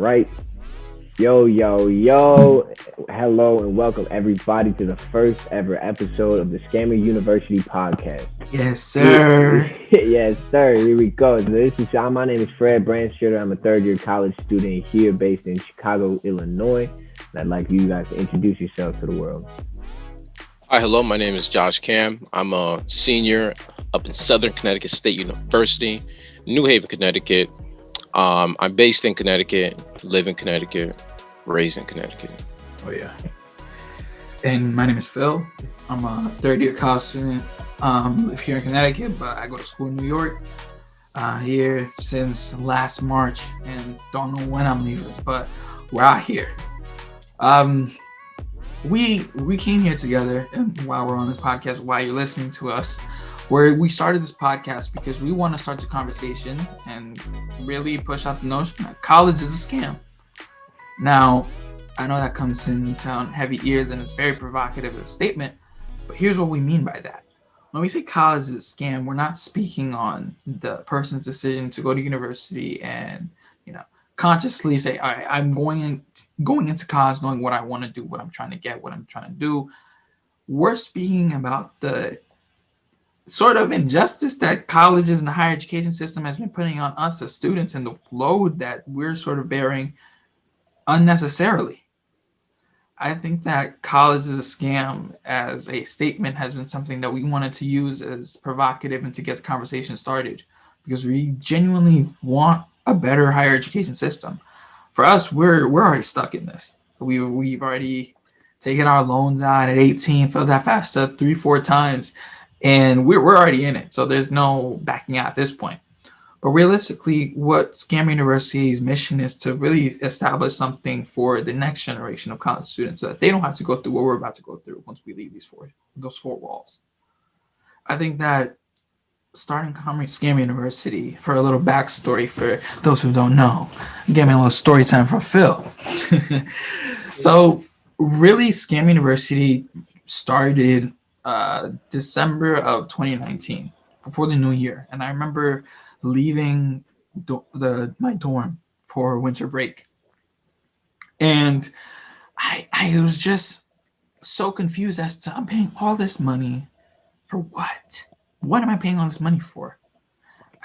right. Yo. Hello and welcome everybody to the first ever episode of the Scammer University podcast. Yes, sir. Yes, sir. Here we go. So this is my name is Fred Brandschutter. I'm a third year college student here based in Chicago, Illinois. And I'd like you guys to introduce yourself to the world. Hi, hello. My name is Josh Cam. I'm a senior up in Southern Connecticut State University, New Haven, Connecticut. I'm based in Connecticut, live in Connecticut, raised in Connecticut. Oh, yeah. And my name is Phil. I'm a third year college student. Live here in Connecticut, but I go to school in New York. Here since last March and don't know when I'm leaving, but we're out here. We came here together, and while we're on this podcast, while you're listening to us, where we started this podcast because we want to start the conversation and really push out the notion that college is a scam. Now, I know that comes into heavy ears and it's very provocative of a statement, but here's what we mean by that. When we say college is a scam, we're not speaking on the person's decision to go to university and, consciously say, all right, I'm going into college knowing what I want to do, what I'm trying to get, what I'm trying to do. We're speaking about the sort of injustice that colleges and the higher education system has been putting on us as students and the load that we're sort of bearing unnecessarily. I think that college is a scam as a statement has been something that we wanted to use as provocative and to get the conversation started because we genuinely want a better higher education system. For us, we're already stuck in this. We've already taken our loans out at 18, filled that FAFSA 3-4 times, and we're already in it. So there's no backing out at this point. But realistically, what Scammer University's mission is to really establish something for the next generation of college students so that they don't have to go through what we're about to go through once we leave those four walls. I think that starting Scammer University, for a little backstory for those who don't know, give me a little story time from Phil. So really, Scammer University started December of 2019, before the new year. And I remember leaving my dorm for winter break. And I was just so confused as to, I'm paying all this money for what? What am I paying all this money for?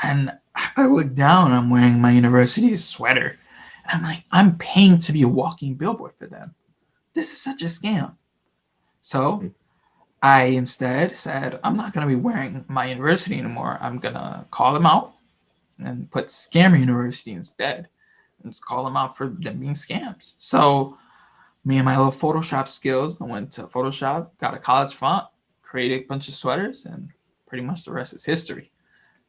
And I look down, I'm wearing my university's sweater. And I'm like, I'm paying to be a walking billboard for them. This is such a scam. So I instead said, I'm not going to be wearing my university anymore. I'm going to call them out and put Scammer University instead. And just call them out for them being scams. So me and my little Photoshop skills, I went to Photoshop, got a college font, created a bunch of sweaters, and pretty much the rest is history.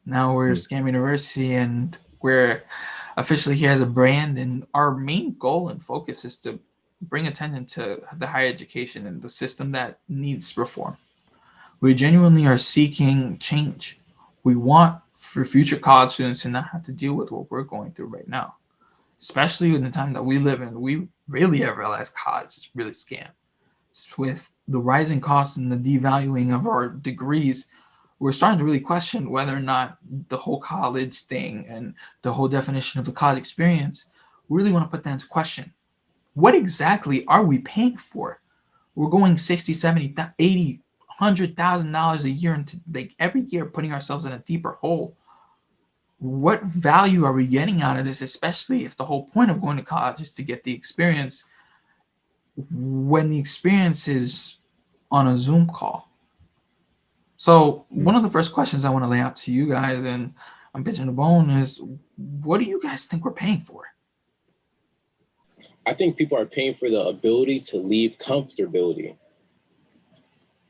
Now we're Scammer University and we're officially here as a brand. And our main goal and focus is to bring attention to the higher education and the system that needs reform. We genuinely are seeking change. We want for future college students to not have to deal with what we're going through right now, especially in the time that we live in. We really have realized college is really scam. With the rising costs and the devaluing of our degrees, we're starting to really question whether or not the whole college thing and the whole definition of the college experience, we really want to put that into question. What exactly are we paying for? We're going $60, $70, $80, $100,000 a year into every year, putting ourselves in a deeper hole. What value are we getting out of this, especially if the whole point of going to college is to get the experience when the experience is on a Zoom call? So one of the first questions I want to lay out to you guys, and I'm pitching the bone, is what do you guys think we're paying for? I think people are paying for the ability to leave comfortability.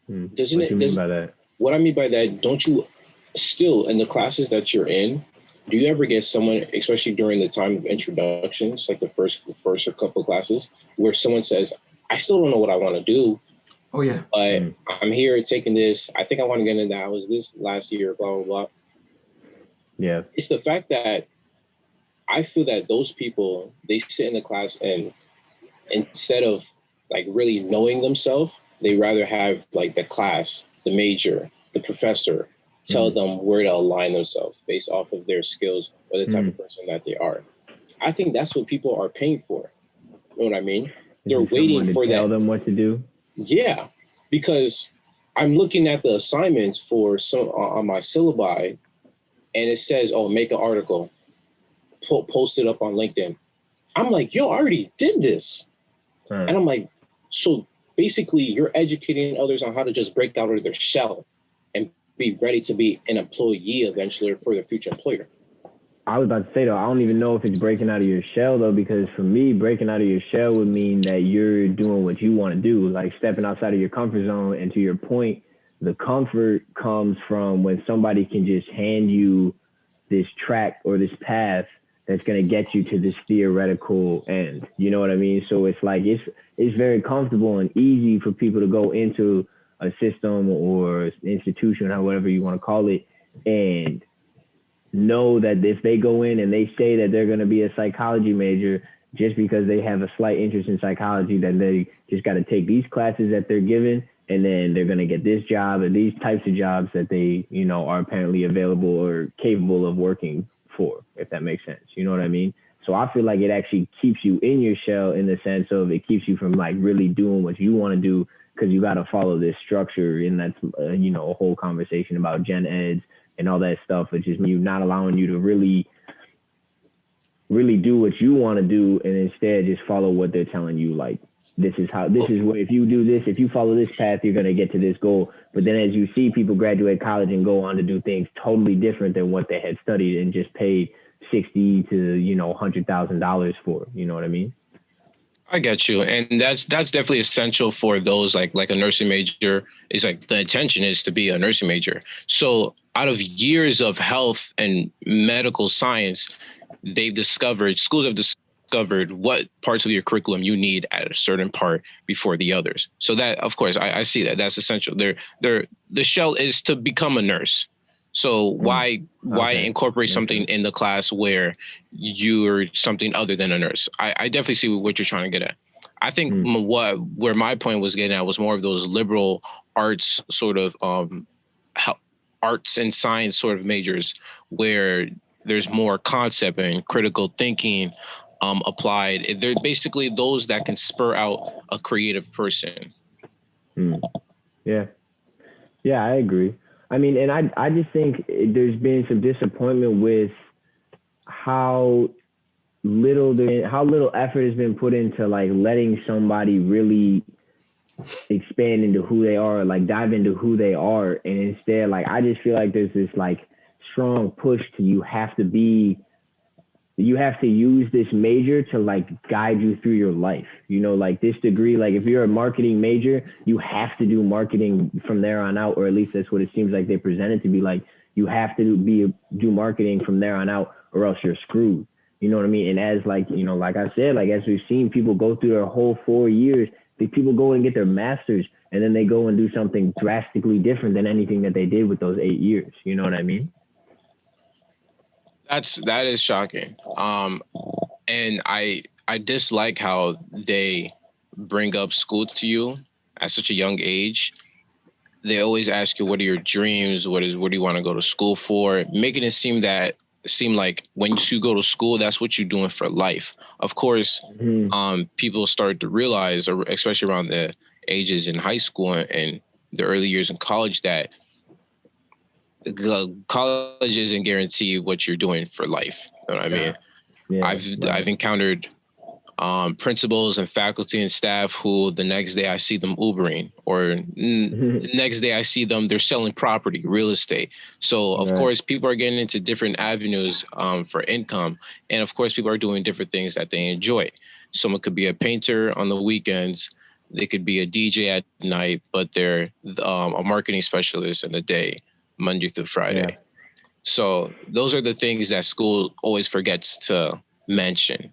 What do you mean by that? What I mean by that, don't you still, in the classes that you're in, do you ever get someone, especially during the time of introductions, like the first or couple of classes, where someone says, I still don't know what I want to do. Oh, yeah. But I'm here taking this. I think I want to get into that. I was this last year, blah, blah, blah. Yeah. It's the fact that I feel that those people, they sit in the class and instead of really knowing themselves, they rather have the class, the major, the professor tell them where to align themselves based off of their skills or the type of person that they are. I think that's what people are paying for. You know what I mean? They're Is it waiting someone to for tell that. them what to do? Yeah, because I'm looking at the assignments for some on my syllabi, and it says, "Oh, make an article, post it up on LinkedIn." I'm like, "Yo, I already did this," and I'm like, "So basically, you're educating others on how to just break out of their shell and be ready to be an employee eventually for their future employer." I was about to say though, I don't even know if it's breaking out of your shell though, because for me, breaking out of your shell would mean that you're doing what you want to do, like stepping outside of your comfort zone. And to your point, the comfort comes from when somebody can just hand you this track or this path that's going to get you to this theoretical end. You know what I mean? So it's like it's very comfortable and easy for people to go into a system or institution or whatever you want to call it, and know that if they go in and they say that they're going to be a psychology major just because they have a slight interest in psychology, then they just got to take these classes that they're given, and then they're going to get this job and these types of jobs that they, you know, are apparently available or capable of working for, if that makes sense. You know what I mean? So I feel like it actually keeps you in your shell in the sense of it keeps you from like really doing what you want to do, because you got to follow this structure. And that's, you know, a whole conversation about gen eds and all that stuff, which is you not allowing you to really do what you want to do, and instead just follow what they're telling you. Like, this is where, if you do this, if you follow this path, you're going to get to this goal. But then as you see people graduate college and go on to do things totally different than what they had studied and just paid $60,000 to, you know, $100,000 for, you know what I mean? I get you. And that's definitely essential for those like a nursing major. Is like the intention is to be a nursing major. So out of years of health and medical science, schools have discovered what parts of your curriculum you need at a certain part before the others. So that, of course, I see that. That's essential. The shell is to become a nurse. So why incorporate something in the class where you're something other than a nurse? I definitely see what you're trying to get at. I think where my point was getting at was more of those liberal arts sort of arts and science sort of majors where there's more concept and critical thinking applied. They're basically those that can spur out a creative person. Yeah, I agree. I mean, and I just think there's been some disappointment with how little effort has been put into like letting somebody really expand into who they are, like dive into who they are. And instead, like, I just feel like there's this like strong push to you have to use this major to like guide you through your life. You know, like this degree, like if you're a marketing major, you have to do marketing from there on out, or at least that's what it seems like they present it to be like. You have to do marketing from there on out, or else you're screwed. You know what I mean? And as like, you know, like I said, like as we've seen people go through their whole 4 years, people go and get their master's, and then they go and do something drastically different than anything that they did with those 8 years. You know what I mean? That is shocking. And I dislike how they bring up school to you at such a young age. They always ask you, what are your dreams? What do you want to go to school for? Making it seem like when you go to school, that's what you're doing for life. Of course, people start to realize, especially around the ages in high school and the early years in college, that college isn't guaranteed what you're doing for life. You know what I mean? Yeah, I've encountered principals and faculty and staff who the next day I see them Ubering, or the next day I see them, they're selling property, real estate. So of course, people are getting into different avenues for income. And of course, people are doing different things that they enjoy. Someone could be a painter on the weekends. They could be a DJ at night, but they're a marketing specialist in the day, Monday through Friday. Yeah. So those are the things that school always forgets to mention.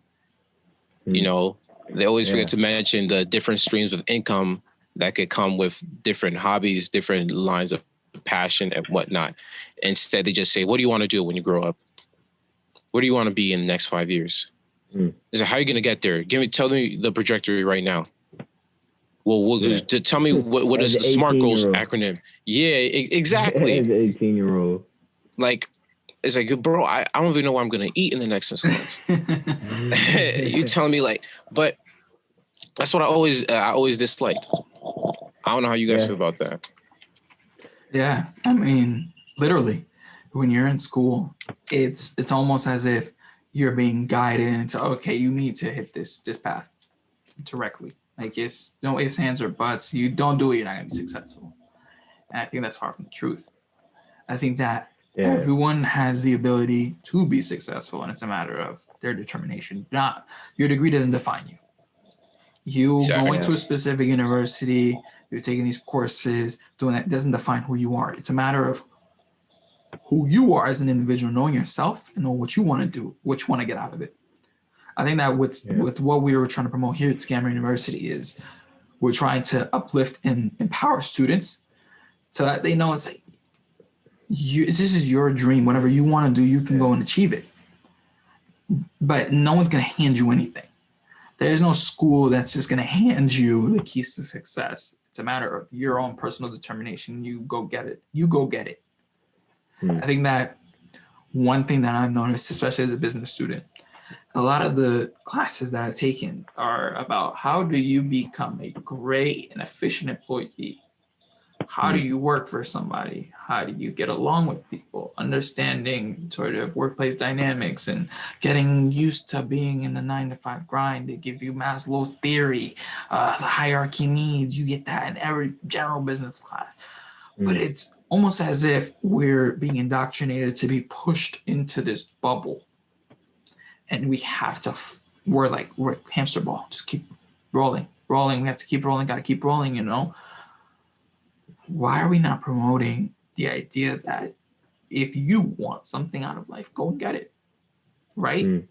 You know, they always forget to mention the different streams of income that could come with different hobbies, different lines of passion and whatnot. Instead, they just say, what do you want to do when you grow up? What do you want to be in the next 5 years? Is it, how are you going to get there? Tell me the trajectory right now. Well, to tell me what is the SMART goals acronym? Yeah, exactly. As an 18-year-old. Like, It's like, bro, I don't even know what I'm gonna eat in the next 6 months. You telling me like, but that's what I always disliked. I don't know how you guys feel about that. Yeah, I mean, literally, when you're in school, it's almost as if you're being guided into, okay, you need to hit this path directly. Like, it's no ifs, ands, or buts. You don't do it, you're not gonna be successful. And I think that's far from the truth. I think that everyone has the ability to be successful, and it's a matter of their determination. Not your degree doesn't define you. You going to a specific university, you're taking these courses, doing that doesn't define who you are. It's a matter of who you are as an individual, knowing yourself and knowing what you want to do, what you want to get out of it. I think that with what we were trying to promote here at Scammer University is we're trying to uplift and empower students so that they know it's like, this is your dream. Whatever you want to do, you can go and achieve it. But no one's going to hand you anything. There's no school that's just going to hand you the keys to success. It's a matter of your own personal determination. You go get it. I think that one thing that I've noticed, especially as a business student, a lot of the classes that I've taken are about how do you become a great and efficient employee? How do you work for somebody? How do you get along with people? Understanding sort of workplace dynamics and getting used to being in the 9-to-5 grind. They give you Maslow's theory, the hierarchy needs. You get that in every general business class. But it's almost as if we're being indoctrinated to be pushed into this bubble. And we have to, we're hamster ball, just keep rolling. We have to keep rolling, got to keep rolling, you know? Why are we not promoting the idea that if you want something out of life, go and get it, right?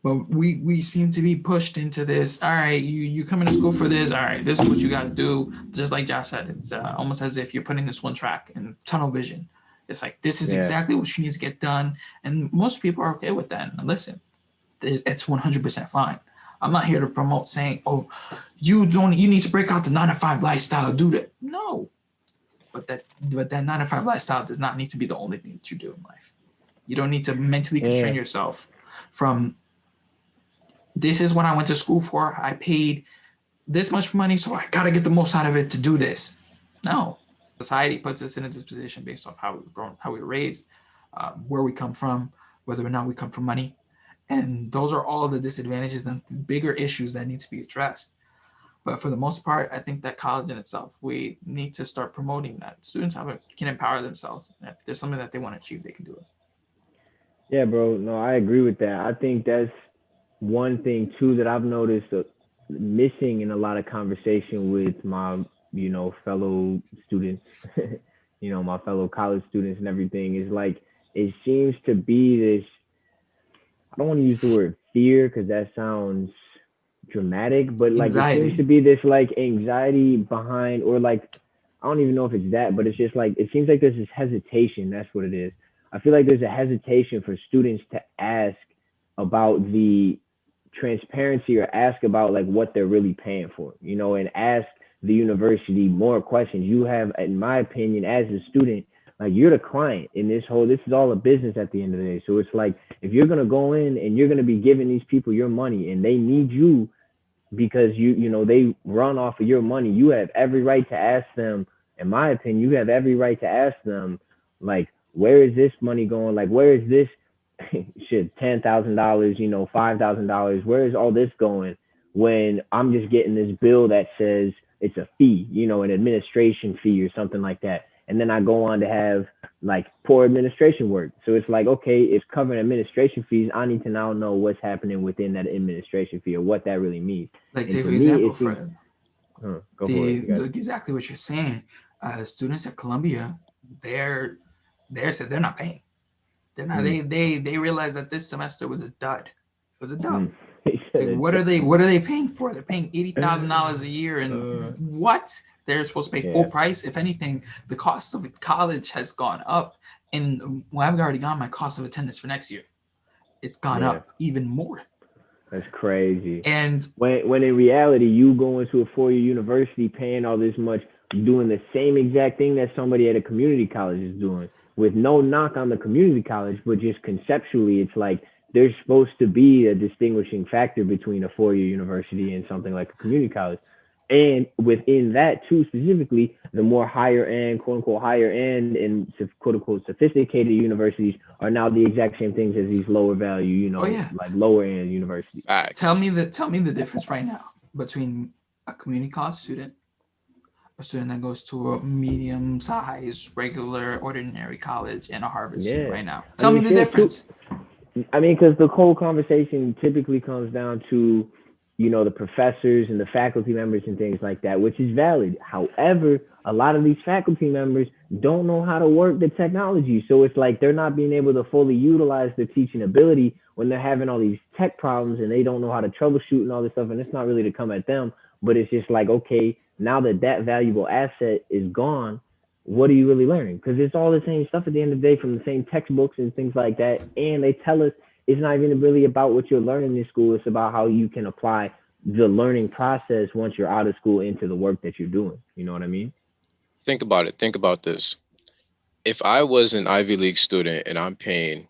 But we seem to be pushed into this. All right, you come into school for this. All right, this is what you got to do. Just like Josh said, it's almost as if you're putting this one track and tunnel vision. It's like, this is exactly what you need to get done. And most people are okay with that. And listen, it's 100% fine. I'm not here to promote saying, oh, you need to break out the 9-to-5 lifestyle, do that. No. But that 9-to-5 lifestyle does not need to be the only thing that you do in life. You don't need to mentally constrain yourself from, this is what I went to school for. I paid this much money, so I got to get the most out of it to do this. No. Society puts us in this position based off how we've grown, how we were raised, where we come from, whether or not we come from money. And those are all the disadvantages and the bigger issues that need to be addressed. But for the most part, I think that college in itself, we need to start promoting that students can empower themselves. And if there's something that they want to achieve, they can do it. Yeah, bro. No, I agree with that. I think that's one thing too that I've noticed missing in a lot of conversation with my, fellow students, my fellow college students and everything is like, it seems to be this, I don't want to use the word fear because that sounds dramatic, but like anxiety. It seems to be this like anxiety behind, or like, I don't even know if it's that, but it's just like, it seems like there's this hesitation. That's what it is. I feel like there's a hesitation for students to ask about the transparency or ask about like what they're really paying for, and ask the university more questions. You have, in my opinion, as a student, like you're the client in this is all a business at the end of the day. So it's like, if you're going to go in and you're going to be giving these people your money and they need you because they run off of your money, you have every right to ask them, in my opinion, you have every right to ask them, like, where is this money going? Like, where is this shit, $10,000, $5,000, where is all this going when I'm just getting this bill that says it's a fee, an administration fee or something like that. And then I go on to have like poor administration work. So it's like, okay, it's covering administration fees. I need to now know what's happening within that administration fee or what that really means. Like, take for example, Fred, exactly what you're saying. Students at Columbia, they're said they're not paying. They're not. They realized that this semester was a dud. It was a dud. Like, what are they paying for? They're paying $80,000 a year, and what? They're supposed to pay full price. If anything, the cost of college has gone up. And I've already got my cost of attendance for next year. It's gone up even more. That's crazy. And when in reality, you go into a 4-year university paying all this much, doing the same exact thing that somebody at a community college is doing. with no knock on the community college, but just conceptually, it's like there's supposed to be a distinguishing factor between a four-year university and something like a community college. And within that too, specifically, the more higher end, quote unquote, higher end and quote unquote sophisticated universities are now the exact same things as these lower value, like lower end universities. Facts. Tell me the difference right now between a community college student, a student that goes to a medium-sized, regular, ordinary college, and a Harvard student right now. Tell me the difference. Because the whole conversation typically comes down to, the professors and the faculty members and things like that, which is valid. However, a lot of these faculty members don't know how to work the technology. So it's like they're not being able to fully utilize their teaching ability when they're having all these tech problems and they don't know how to troubleshoot and all this stuff. And it's not really to come at them, but it's just like, okay, now that valuable asset is gone, what are you really learning? Because it's all the same stuff at the end of the day from the same textbooks and things like that. And they tell us it's not even really about what you're learning in school. It's about how you can apply the learning process once you're out of school into the work that you're doing. You know what I mean? Think about it. Think about this. If I was an Ivy League student and I'm paying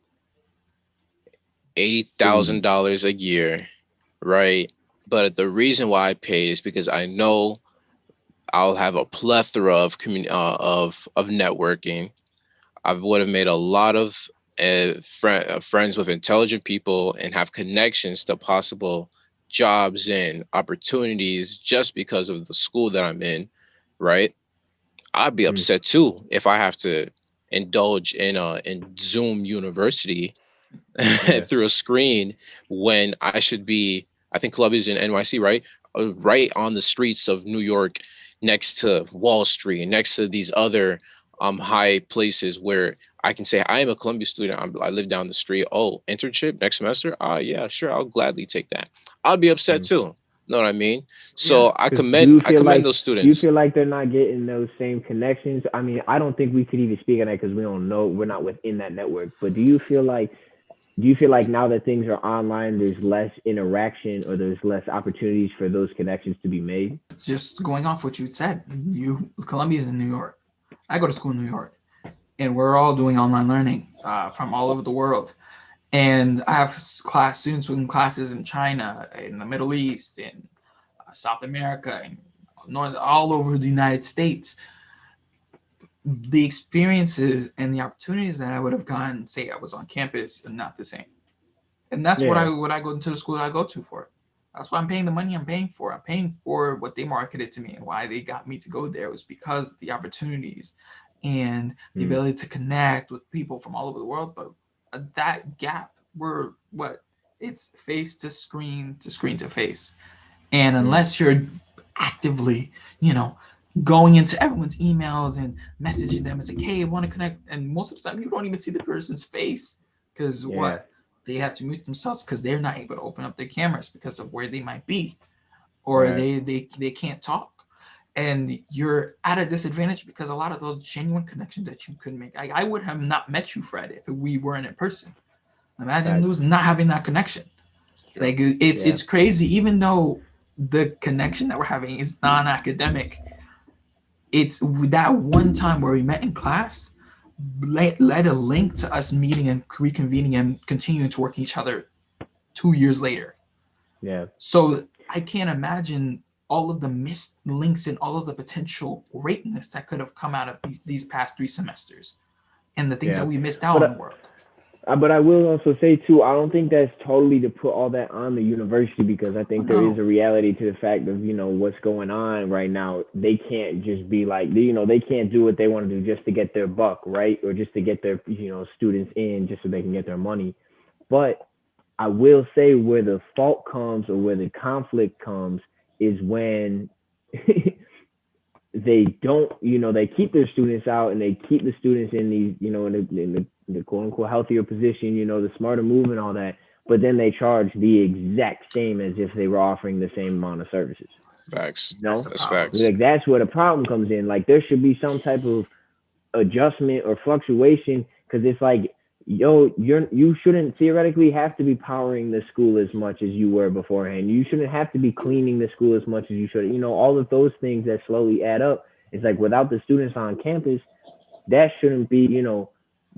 $80,000 a year, right? But the reason why I pay is because I know I'll have a plethora of networking. I would have made a lot of friends with intelligent people and have connections to possible jobs and opportunities just because of the school that I'm in, right? I'd be upset too if I have to indulge in Zoom University through a screen when I should be. I think Columbia's in NYC, right? Right on the streets of New York, next to Wall Street, and next to these other high places where I can say I am a Columbia student. I live down the street. Oh, internship next semester? Yeah, sure. I'll gladly take that. I'll be upset too. Know what I mean? So I commend those students. Do you feel like they're not getting those same connections? I mean, I don't think we could even speak on that because we don't know. We're not within that network. But do you feel like now that things are online, there's less interaction or there's less opportunities for those connections to be made? Just going off what you said, Columbia is in New York. I go to school in New York, and we're all doing online learning from all over the world. And I have students in classes in China, in the Middle East, in South America, and all over the United States. The experiences and the opportunities that I would have gotten, say I was on campus, are not the same. And that's what I go into the school that I go to for. That's why I'm paying the money I'm paying for. I'm paying for what they marketed to me, and why they got me to go there was because of the opportunities and the ability to connect with people from all over the world. But that gap, it's face to screen to face. And unless you're actively, going into everyone's emails and messaging them and say, hey, I want to connect. And most of the time you don't even see the person's face because they have to mute themselves because they're not able to open up their cameras because of where they might be, or they can't talk. And you're at a disadvantage because a lot of those genuine connections that you could make. I would have not met you, Fred, if we weren't in person. Imagine not having that connection. Sure. Like it's crazy. Even though the connection that we're having is non-academic, it's that one time where we met in class led a link to us meeting and reconvening and continuing to work each other 2 years later. Yeah. So I can't imagine all of the missed links and all of the potential greatness that could have come out of these past 3 semesters and the things that we missed out on the world. But I will also say too, I don't think that's totally to put all that on the university, because I think there is a reality to the fact of, what's going on right now. They can't just be like, they can't do what they want to do just to get their buck, right? Or just to get their, students in just so they can get their money. But I will say where the fault comes or where the conflict comes is when they don't, they keep their students out and they keep the students in these, in the quote unquote healthier position, the smarter move and all that, but then they charge the exact same as if they were offering the same amount of services. Facts. That's facts. Like that's where the problem comes in. Like there should be some type of adjustment or fluctuation, because it's like, you shouldn't theoretically have to be powering the school as much as you were beforehand. You shouldn't have to be cleaning the school as much as you should. All of those things that slowly add up. It's like without the students on campus, that shouldn't be,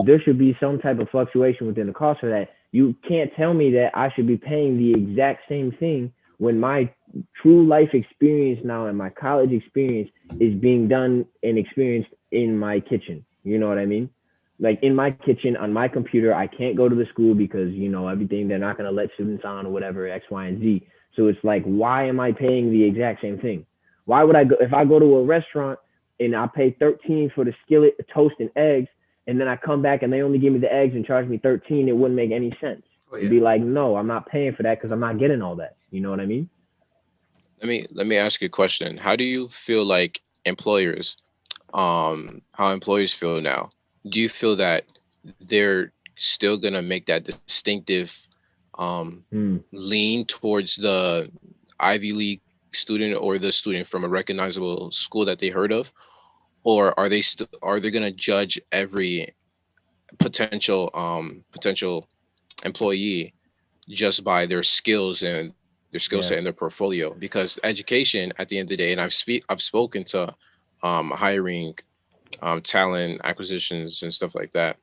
there should be some type of fluctuation within the cost for that. You can't tell me that I should be paying the exact same thing when my true life experience now and my college experience is being done and experienced in my kitchen. You know what I mean? Like in my kitchen on my computer, I can't go to the school because, everything, they're not going to let students on or whatever, X, Y, and Z. So it's like, why am I paying the exact same thing? Why would I go, if I go to a restaurant and I pay 13 for the skillet, toast, and eggs, and then I come back and they only give me the eggs and charge me 13, it wouldn't make any sense. Oh, yeah. It'd be like, no, I'm not paying for that because I'm not getting all that. You know what I mean? Let me ask you a question. How do you feel like employers, how employers feel now? Do you feel that they're still gonna make that distinctive lean towards the Ivy League student or the student from a recognizable school that they heard of, or are they gonna judge every potential employee just by their skills and their skill set and their portfolio? Because education at the end of the day, and I've spoken to hiring, talent acquisitions and stuff like that,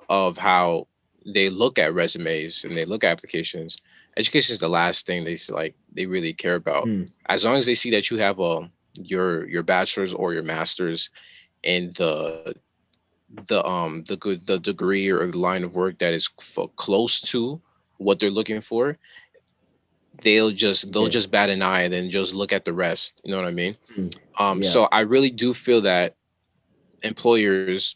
of how they look at resumes and they look at applications. Education is the last thing they really care about. As long as they see that you have your bachelor's or your master's in the degree or the line of work that is close to what they're looking for, they'll just bat an eye and then just look at the rest. You know what I mean? So I really do feel that employers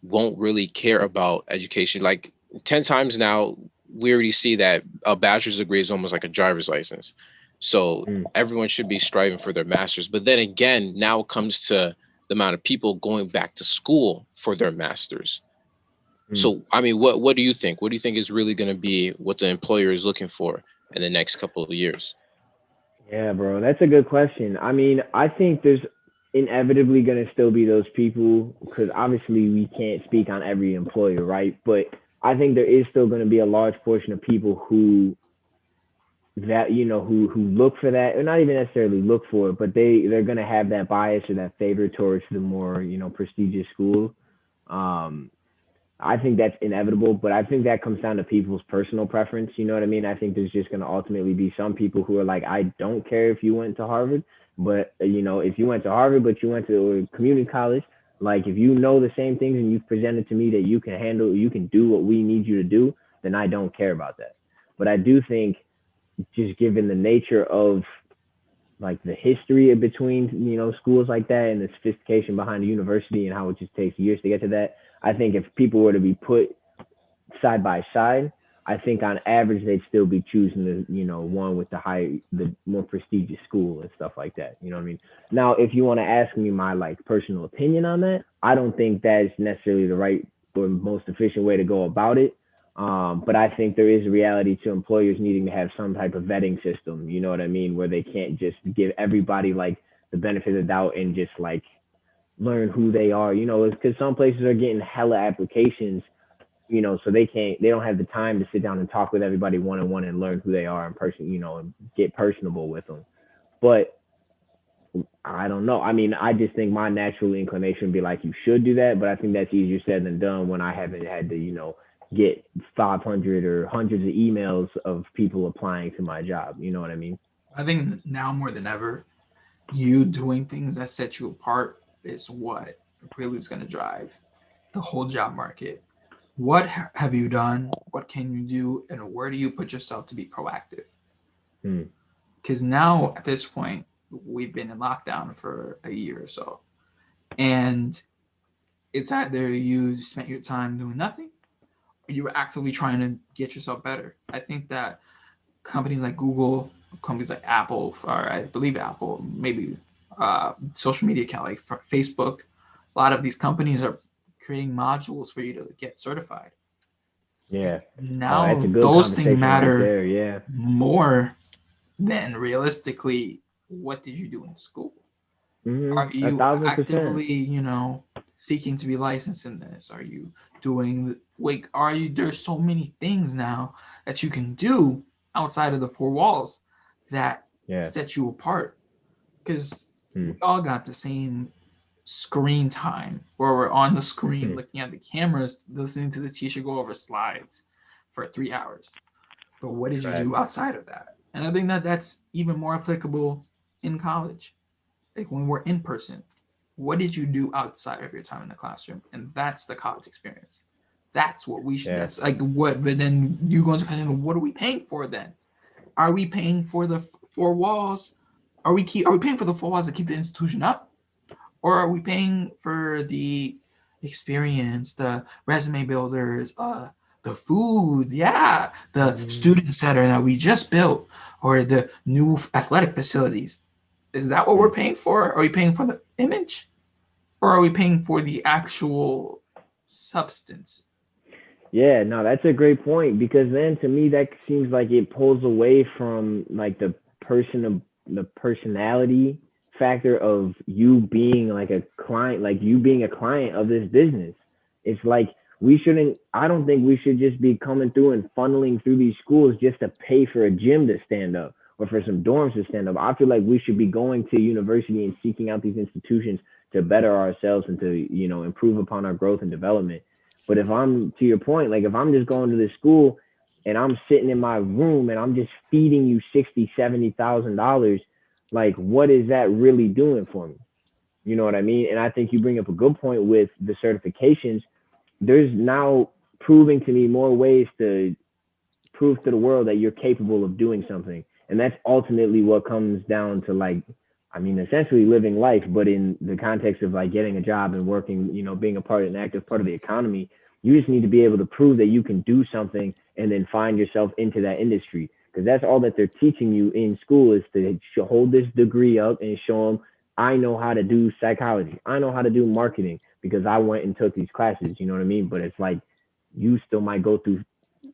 won't really care about education. Like 10 times now, we already see that a bachelor's degree is almost like a driver's license. So everyone should be striving for their master's. But then again, now it comes to the amount of people going back to school for their master's. So, I mean, what do you think? What do you think is really going to be what the employer is looking for in the next couple of years? Yeah, bro, that's a good question. I mean, I think there's inevitably going to still be those people, because obviously we can't speak on every employer, right? But I think there is still going to be a large portion of people who who look for that, or not even necessarily look for it, but they're going to have that bias or that favor towards the more, prestigious school. I think that's inevitable, but I think that comes down to people's personal preference. You know what I mean? I think there's just going to ultimately be some people who are like, I don't care if you went to Harvard, but if you went to Harvard, but you went to a community college, like if you know the same things and you've presented to me that you can do what we need you to do, then I don't care about that. But I do think, just given the nature of like the history between, schools like that and the sophistication behind the university and how it just takes years to get to that, I think if people were to be put side by side, I think on average they'd still be choosing the, one with the more prestigious school and stuff like that. You know what I mean? Now, if you want to ask me my like personal opinion on that, I don't think that's necessarily the right or most efficient way to go about it. But I think there is a reality to employers needing to have some type of vetting system, you know what I mean, where they can't just give everybody like the benefit of the doubt and just like learn who they are, because some places are getting hella applications, so they don't have the time to sit down and talk with everybody one-on-one and learn who they are in person, and get personable with them. But I don't know. I mean, I just think my natural inclination would be like, you should do that, but I think that's easier said than done when I haven't had to, get 500 or hundreds of emails of people applying to my job. You know what I mean? I think now more than ever, you doing things that set you apart is what really is going to drive the whole job market. What have you done? What can you do? And where do you put yourself to be proactive? Because now at this point, we've been in lockdown for a year or so. And it's either you spent your time doing nothing, you were actively trying to get yourself better. I think that companies like Google, companies like Apple, or I believe Apple, maybe social media account like Facebook, a lot of these companies are creating modules for you to get certified. Yeah. Now those things matter more than realistically what did you do in school. Are you actively, seeking to be licensed in this? Are you doing there's so many things now that you can do outside of the four walls that set you apart, because we all got the same screen time where we're on the screen looking at the cameras, listening to the teacher go over slides for 3 hours. But what did you do outside of that? And I think that that's even more applicable in college. Like when we're in person, what did you do outside of your time in the classroom? And that's the college experience. That's what we should, that's like what, but then you go into the question, what are we paying for then? Are we paying for the four walls? Are we paying for the four walls to keep the institution up? Or are we paying for the experience, the resume builders, the food, the student center that we just built, or the new athletic facilities? Is that what we're paying for? Are we paying for the image? Or are we paying for the actual substance? Yeah, no, that's a great point, because then to me that seems like it pulls away from like the personality factor of you being like a client, like you being a client of this business. It's like I don't think we should just be coming through and funneling through these schools just to pay for a gym to stand up or for some dorms to stand up. I feel like we should be going to university and seeking out these institutions to better ourselves and to, you know, improve upon our growth and development. But if I'm, to your point, like if I'm just going to this school and I'm sitting in my room and I'm just feeding you $60,000-$70,000, like what is that really doing for me? You know what I mean? And I think you bring up a good point with the certifications. There's now proving to me more ways to prove to the world that you're capable of doing something. And that's ultimately what comes down to, like, I mean, essentially living life, but in the context of like getting a job and working, you know, being an active part of the economy. You just need to be able to prove that you can do something and then find yourself into that industry. Because that's all that they're teaching you in school, is to hold this degree up and show them, I know how to do psychology. I know how to do marketing because I went and took these classes, you know what I mean? But it's like, you still might go through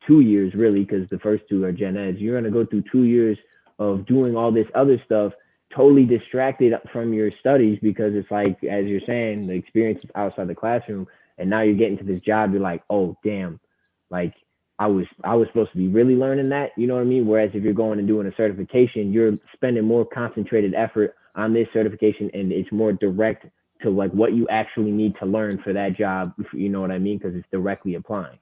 2 years really, because the first two are gen eds. You're going to go through 2 years of doing all this other stuff, totally distracted from your studies, because it's like, as you're saying, the experience is outside the classroom. And now you're getting to this job, you're like, oh, damn, like I was supposed to be really learning that, you know what I mean? Whereas if you're going and doing a certification, you're spending more concentrated effort on this certification, and it's more direct to like what you actually need to learn for that job, you know what I mean? Because it's directly applying.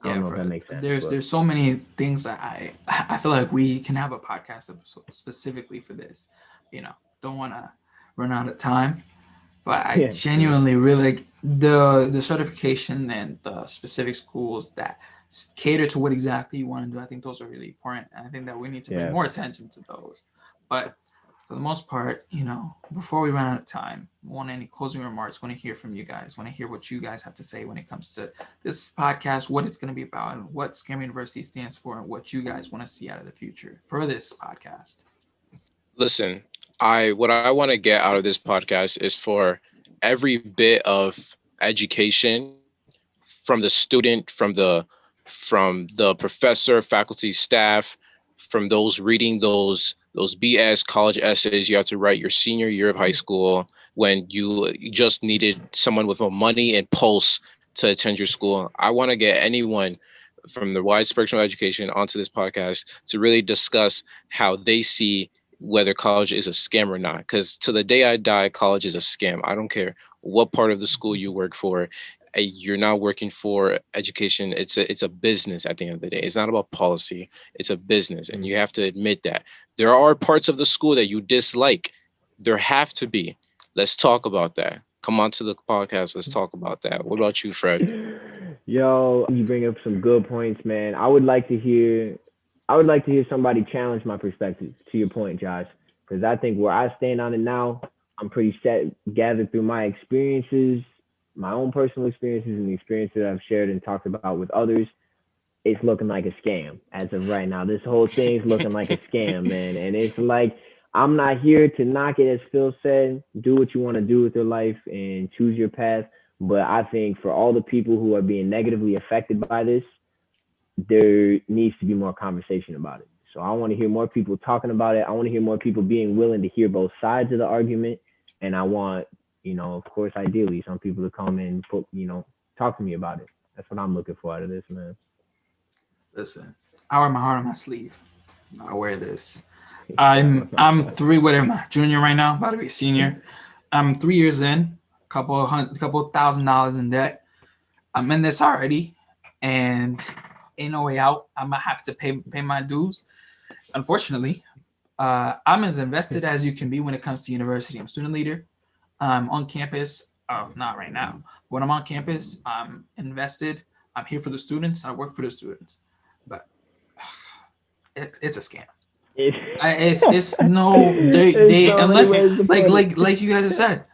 I don't know if that makes sense. There's so many things that I feel like we can have a podcast episode specifically for this. You know, don't want to run out of time, but I genuinely really like the certification and the specific schools that cater to what exactly you want to do. I think those are really important, and I think that we need to pay more attention to those. But for the most part, you know, before we run out of time, want any closing remarks? Want to hear from you guys? Want to hear what you guys have to say when it comes to this podcast, what it's going to be about, and what Scammer University stands for, and what you guys want to see out of the future for this podcast. Listen, what I want to get out of this podcast is for every bit of education from the student, from the professor, faculty, staff, from those reading those BS college essays you have to write your senior year of high school, when you just needed someone with more money and pulse to attend your school. I want to get anyone from the wide spectrum of education onto this podcast to really discuss how they see whether college is a scam or not. Because to the day I die, college is a scam. I don't care what part of the school you work for. You're not working for education. It's a business at the end of the day. It's not about policy. It's a business. And you have to admit that. There are parts of the school that you dislike. There have to be. Let's talk about that. Come on to the podcast. Let's talk about that. What about you, Fred? Yo, you bring up some good points, man. I would like to hear somebody challenge my perspective, to your point, Josh, because I think where I stand on it now, I'm pretty gathered through my experiences, my own personal experiences, and the experience that I've shared and talked about with others. It's looking like a scam as of right now. This whole thing's looking like a scam, man. And it's like, I'm not here to knock it, as Phil said. Do what you want to do with your life and choose your path. But I think for all the people who are being negatively affected by this, there needs to be more conversation about it. So I want to hear more people talking about it. I want to hear more people being willing to hear both sides of the argument. And I want, you know, of course, ideally, some people to come and talk to me about it. That's what I'm looking for out of this, man. Listen, I wear my heart on my sleeve. I wear this. I'm 3, whatever, my junior right now, about to be a senior. I'm 3 years in. couple $1,000 in debt. I'm in this already, and ain't no way out. I'm gonna have to pay my dues. Unfortunately, I'm as invested as you can be when it comes to university. I'm a student leader. I'm on campus. Not right now. When I'm on campus, I'm invested. I'm here for the students. I work for the students. But it's a scam. It's no they unless like you guys have said,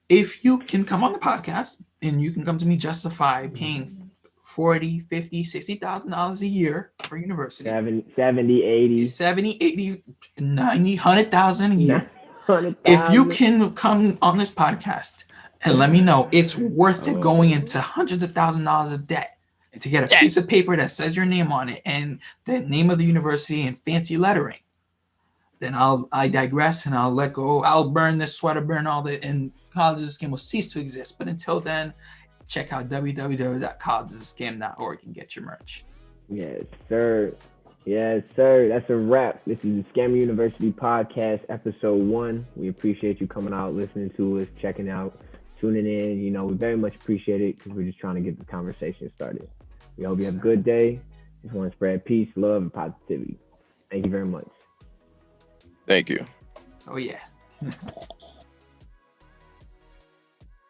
if you can come on the podcast and you can come to me justify paying $40, $50, $60,000 a year for university, 70, 80, 70, 80, 90, 100,000 a year. 100,000. If you can come on this podcast and let me know it's worth it going into hundreds of $1,000s of debt to get a piece of paper that says your name on it and the name of the university and fancy lettering, then I digress and I'll let go. I'll burn this sweater, burn all the, and College is a Scam will cease to exist. But until then, check out www.collegeisascam.org and get your merch. Yes, sir. Yes, sir. That's a wrap. This is the Scam University Podcast, episode 1. We appreciate you coming out, listening to us, checking out, tuning in. You know, we very much appreciate it because we're just trying to get the conversation started. We hope you have a good day. Just want to spread peace, love, and positivity. Thank you very much. Thank you. Oh, yeah.